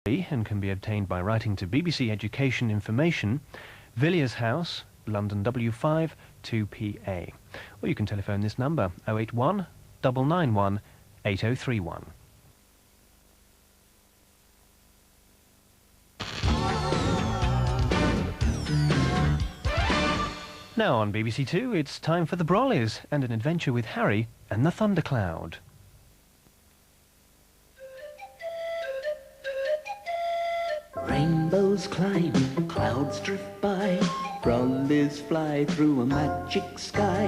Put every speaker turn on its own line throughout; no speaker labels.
and can be obtained by writing to BBC Education Information, Villiers House, London W5 2PA. Or you can telephone this number 081 991 8031. Now on BBC Two, it's time for the Brollys and an adventure with Harry and the Thundercloud.
Rainbows climb, clouds drift by, Brollys fly through a magic sky.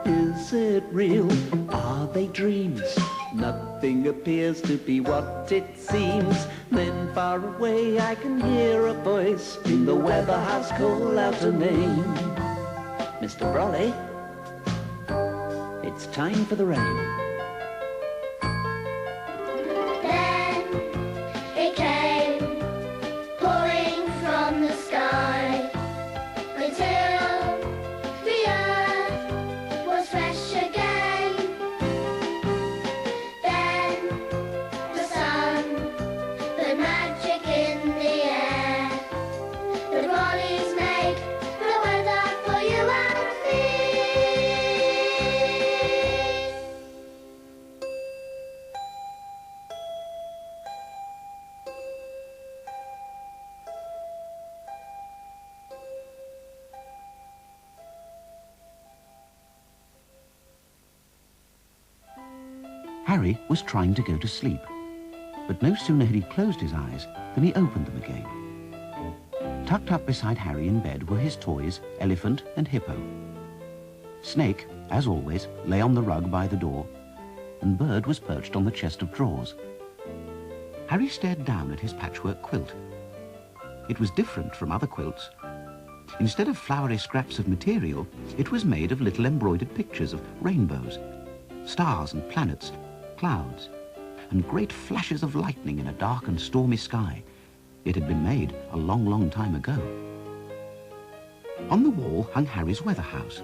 Is it real? Are they dreams? Nothing appears to be what it seems. Then far away I can hear a voice in the weatherhouse call out a name. Mr. Brolly, it's time for the rain.
Then it came, pouring from the sky, until the earth was fresh again. Then the sun put magic in the air. The Brollys make the weather for you and me.
Harry was trying to go to sleep, but no sooner had he closed his eyes than he opened them again. Tucked up beside Harry in bed were his toys, Elephant and Hippo. Snake, as always, lay on the rug by the door, and Bird was perched on the chest of drawers. Harry stared down at his patchwork quilt. It was different from other quilts. Instead of flowery scraps of material, it was made of little embroidered pictures of rainbows, stars and planets, clouds, and great flashes of lightning in a dark and stormy sky. It had been made a long, long time ago. On the wall hung Harry's weatherhouse.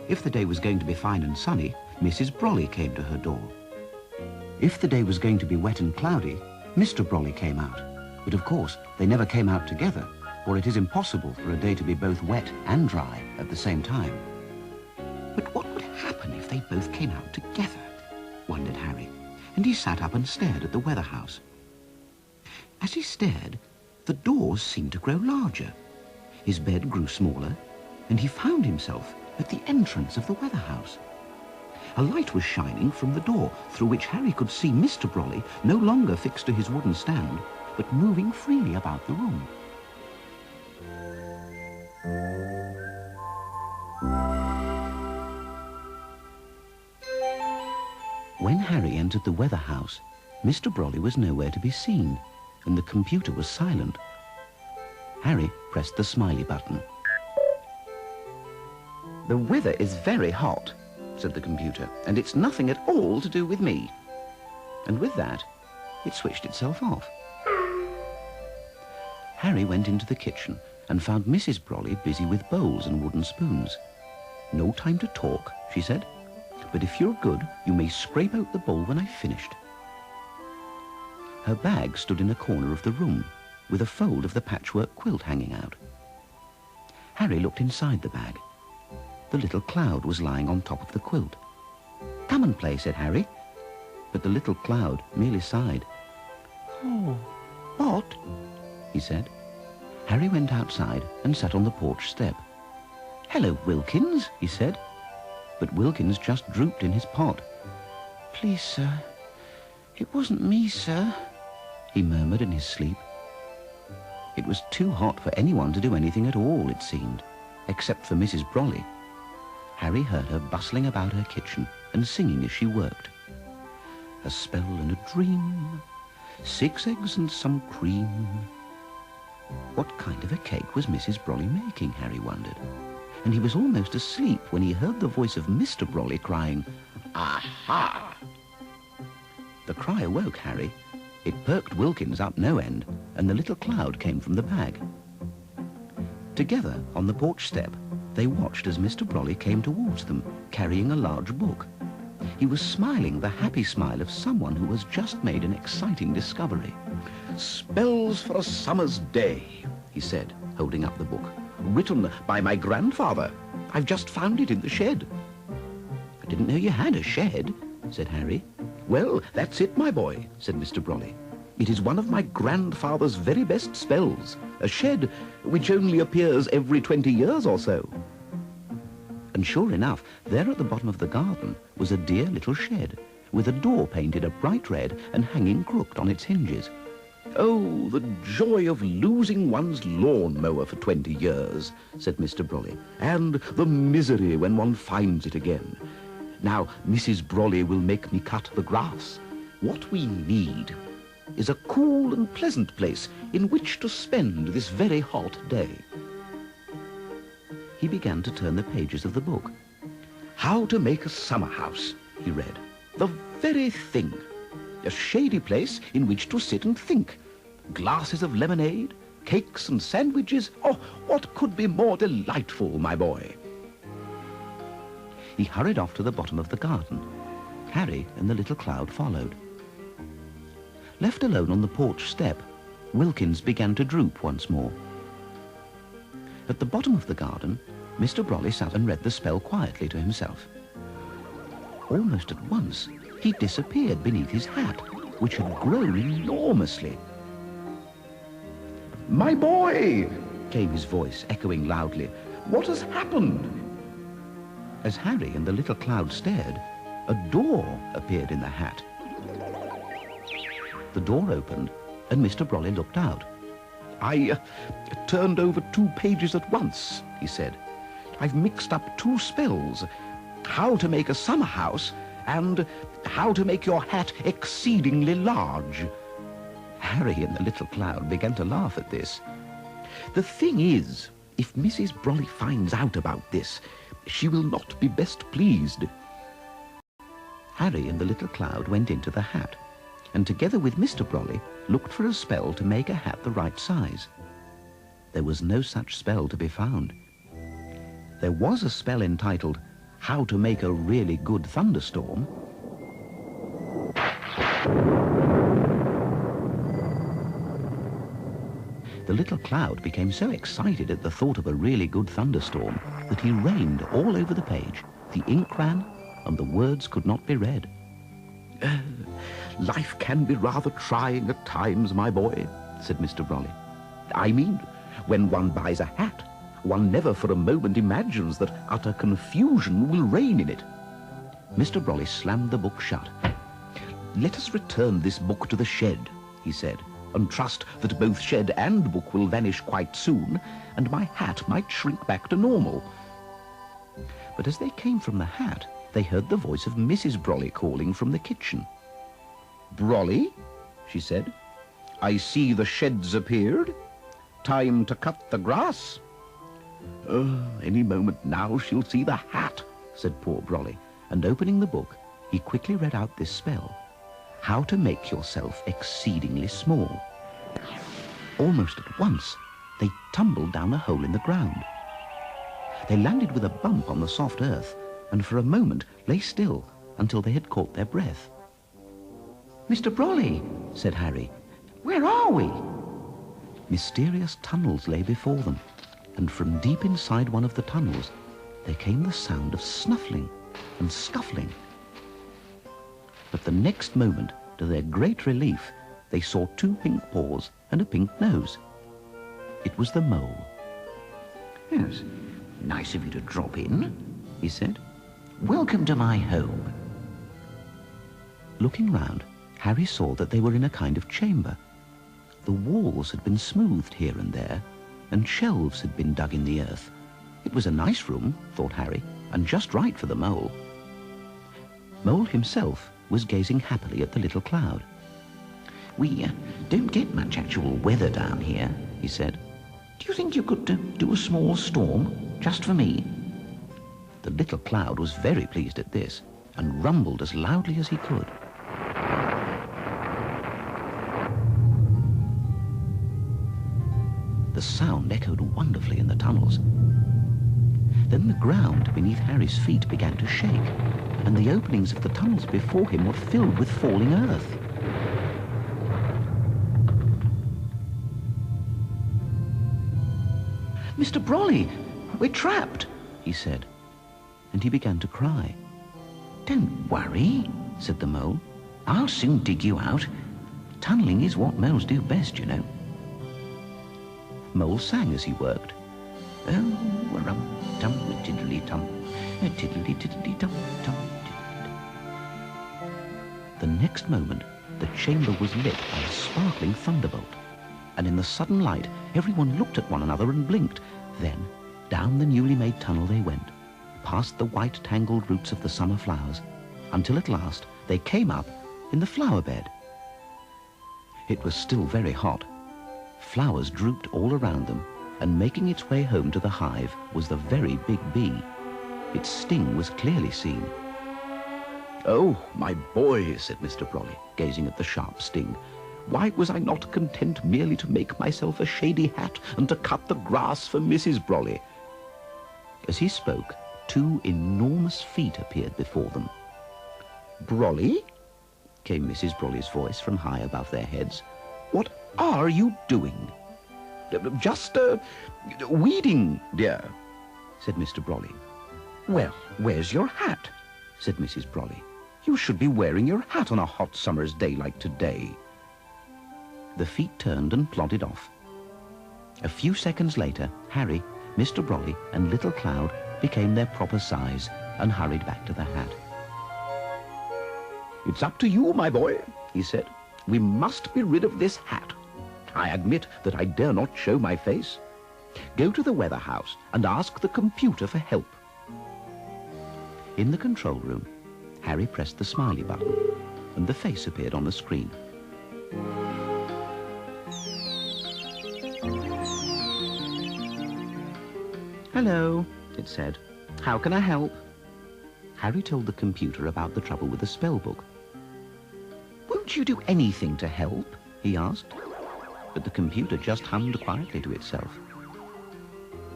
If the day was going to be fine and sunny, Mrs. Brolly came to her door. If the day was going to be wet and cloudy, Mr. Brolly came out. But of course, they never came out together, for it is impossible for a day to be both wet and dry at the same time. But what would happen if they both came out together? Wondered Harry, and he sat up and stared at the weatherhouse. As he stared, the doors seemed to grow larger. His bed grew smaller, and he found himself at the entrance of the weatherhouse. A light was shining from the door, through which Harry could see Mr. Brolly no longer fixed to his wooden stand, but moving freely about the room. When Harry entered the weatherhouse, Mr. Brolly was nowhere to be seen, and the computer was silent. Harry pressed the smiley button. "The weather is very hot," said the computer, "and it's nothing at all to do with me." And with that, it switched itself off. Harry went into the kitchen and found Mrs. Brolly busy with bowls and wooden spoons. "No time to talk," she said, "but if you're good, you may scrape out the bowl when I've finished." Her bag stood in a corner of the room, with a fold of the patchwork quilt hanging out. Harry looked inside the bag. The little cloud was lying on top of the quilt. "Come and play," said Harry, but the little cloud merely sighed. "Oh, what?" he said. Harry went outside and sat on the porch step. "Hello, Wilkins," he said, but Wilkins just drooped in his pot. "Please, sir, it wasn't me, sir," he murmured in his sleep. It was too hot for anyone to do anything at all, it seemed, except for Mrs. Brolly. Harry heard her bustling about her kitchen and singing as she worked. "A spell and a dream, 6 eggs and some cream." What kind of a cake was Mrs. Brolly making, Harry wondered. And he was almost asleep when he heard the voice of Mr. Brolly crying, "Aha!" The cry awoke Harry. It perked Wilkins up no end, and the little cloud came from the bag. Together, on the porch step, they watched as Mr. Brolly came towards them, carrying a large book. He was smiling the happy smile of someone who has just made an exciting discovery. Spells for a summer's day, he said, holding up the book. Written by my grandfather. I've just found it in the shed. I didn't know you had a shed, said Harry. Well, that's it, my boy, said Mr. Brolly. It is one of my grandfather's very best spells, a shed which only appears every 20 years or so. And sure enough, there at the bottom of the garden was a dear little shed, with a door painted a bright red and hanging crooked on its hinges. Oh, the joy of losing one's lawn-mower for 20 years, said Mr. Brolly, and the misery when one finds it again. Now, Mrs. Brolly will make me cut the grass. What we need is a cool and pleasant place in which to spend this very hot day. He began to turn the pages of the book. How to make a summer house, he read. The very thing. A shady place in which to sit and think. Glasses of lemonade, cakes and sandwiches. Oh, what could be more delightful, my boy? He hurried off to the bottom of the garden. Harry and the little cloud followed. Left alone on the porch step, Wilkins began to droop once more. At the bottom of the garden, Mr. Brolly sat and read the spell quietly to himself. Almost at once, he disappeared beneath his hat, which had grown enormously. "My boy!" came his voice, echoing loudly. "What has happened?" As Harry and the little cloud stared, a door appeared in the hat. The door opened, and Mr. Brolly looked out. "I turned over 2 pages at once," he said. "I've mixed up 2 spells. How to make a summer house and how to make your hat exceedingly large." Harry and the little cloud began to laugh at this. "The thing is, if Mrs. Brolly finds out about this, she will not be best pleased." Harry and the little cloud went into the hat, and together with Mr. Brolly looked for a spell to make a hat the right size. There was no such spell to be found. There was a spell entitled, How to Make a Really Good Thunderstorm. The little cloud became so excited at the thought of a really good thunderstorm that he rained all over the page. The ink ran, and the words could not be read. "Life can be rather trying at times, my boy," said Mr. Brolly. "I mean, when one buys a hat, one never for a moment imagines that utter confusion will reign in it." Mr. Brolly slammed the book shut. "Let us return this book to the shed," he said, "and trust that both shed and book will vanish quite soon, and my hat might shrink back to normal." But as they came from the hat, they heard the voice of Mrs. Brolly calling from the kitchen. "Brolly," she said, "I see the shed's appeared. Time to cut the grass." Any moment now she'll see the hat," said poor Brolly, and opening the book, he quickly read out this spell. How to make yourself exceedingly small. Almost at once, they tumbled down a hole in the ground. They landed with a bump on the soft earth, and for a moment lay still until they had caught their breath. "Mr. Brolly," said Harry, "where are we?" Mysterious tunnels lay before them, and from deep inside one of the tunnels there came the sound of snuffling and scuffling. But the next moment, to their great relief, they saw 2 pink paws and a pink nose. It was the mole. "Yes, nice of you to drop in," he said. "Welcome to my home." Looking round, Harry saw that they were in a kind of chamber. The walls had been smoothed here and there, and shelves had been dug in the earth. It was a nice room, thought Harry, and just right for the mole. Mole himself was gazing happily at the little cloud. "We don't get much actual weather down here," he said. "Do you think you could do a small storm, just for me?" The little cloud was very pleased at this, and rumbled as loudly as he could. The sound echoed wonderfully in the tunnels. Then the ground beneath Harry's feet began to shake, and the openings of the tunnels before him were filled with falling earth. Mr. Brolly, we're trapped, he said, and he began to cry. Don't worry, said the mole. I'll soon dig you out. Tunnelling is what moles do best, you know. Mole sang as he worked. Oh, rum-tum, tiddly-tum, tiddly-tiddly-tum, tum. The next moment, the chamber was lit by a sparkling thunderbolt, and in the sudden light, everyone looked at one another and blinked. Then, down the newly made tunnel they went, past the white tangled roots of the summer flowers, until at last they came up in the flower bed. It was still very hot. Flowers drooped all around them, and making its way home to the hive was the very big bee. Its sting was clearly seen. Oh, my boy, said Mr. Brolly, gazing at the sharp sting. Why was I not content merely to make myself a shady hat and to cut the grass for Mrs. Brolly? As he spoke, two enormous feet appeared before them. Brolly, came Mrs. Brolly's voice from high above their heads. What are you doing? Just, weeding, dear, said Mr. Brolly. Well, where's your hat? Said Mrs. Brolly. You should be wearing your hat on a hot summer's day like today. The feet turned and plodded off. A few seconds later, Harry, Mr. Brolly, and Little Cloud became their proper size and hurried back to the hat. It's up to you, my boy, he said. We must be rid of this hat. I admit that I dare not show my face. Go to the weatherhouse and ask the computer for help. In the control room, Harry pressed the smiley button, and the face appeared on the screen. Hello, it said. How can I help? Harry told the computer about the trouble with the spell book. Won't you do anything to help? He asked. But the computer just hummed quietly to itself.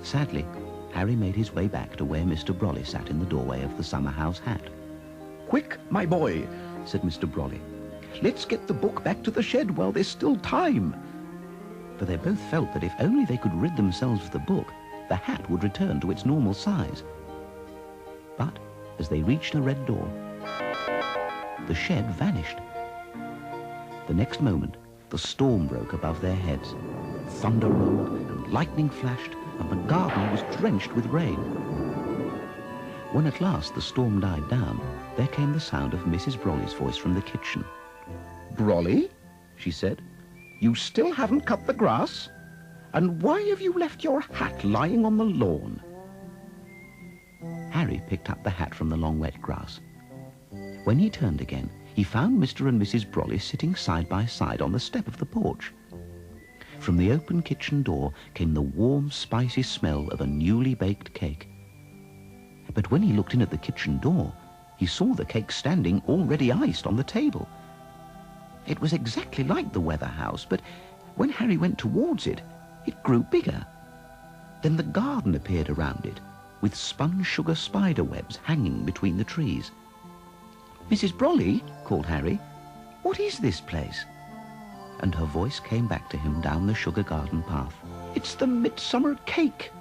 Sadly, Harry made his way back to where Mr. Brolly sat in the doorway of the summer house hat. Quick, my boy, said Mr. Brolly. Let's get the book back to the shed while there's still time. For they both felt that if only they could rid themselves of the book, the hat would return to its normal size. But as they reached a red door, the shed vanished. The next moment, the storm broke above their heads. Thunder rolled and lightning flashed, and the garden was drenched with rain. When at last the storm died down, there came the sound of Mrs. Brolly's voice from the kitchen. Brolly, she said, you still haven't cut the grass? And why have you left your hat lying on the lawn? Harry picked up the hat from the long wet grass. When he turned again, he found Mr. and Mrs. Brolly sitting side by side on the step of the porch. From the open kitchen door came the warm, spicy smell of a newly baked cake. But when he looked in at the kitchen door, he saw the cake standing already iced on the table. It was exactly like the weatherhouse, but when Harry went towards it, it grew bigger. Then the garden appeared around it, with spun sugar spider webs hanging between the trees. Mrs. Brolly, called Harry, what is this place? And her voice came back to him down the sugar garden path. It's the midsummer cake.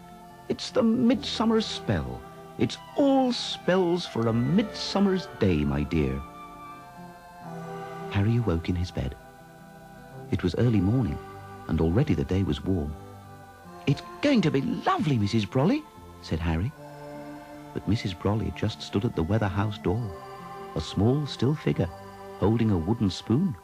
It's the midsummer spell. It's all spells for a midsummer's day, my dear. Harry awoke in his bed. It was early morning, and already the day was warm. It's going to be lovely, Mrs. Brolly, said Harry. But Mrs. Brolly just stood at the weatherhouse door, a small, still figure, holding a wooden spoon.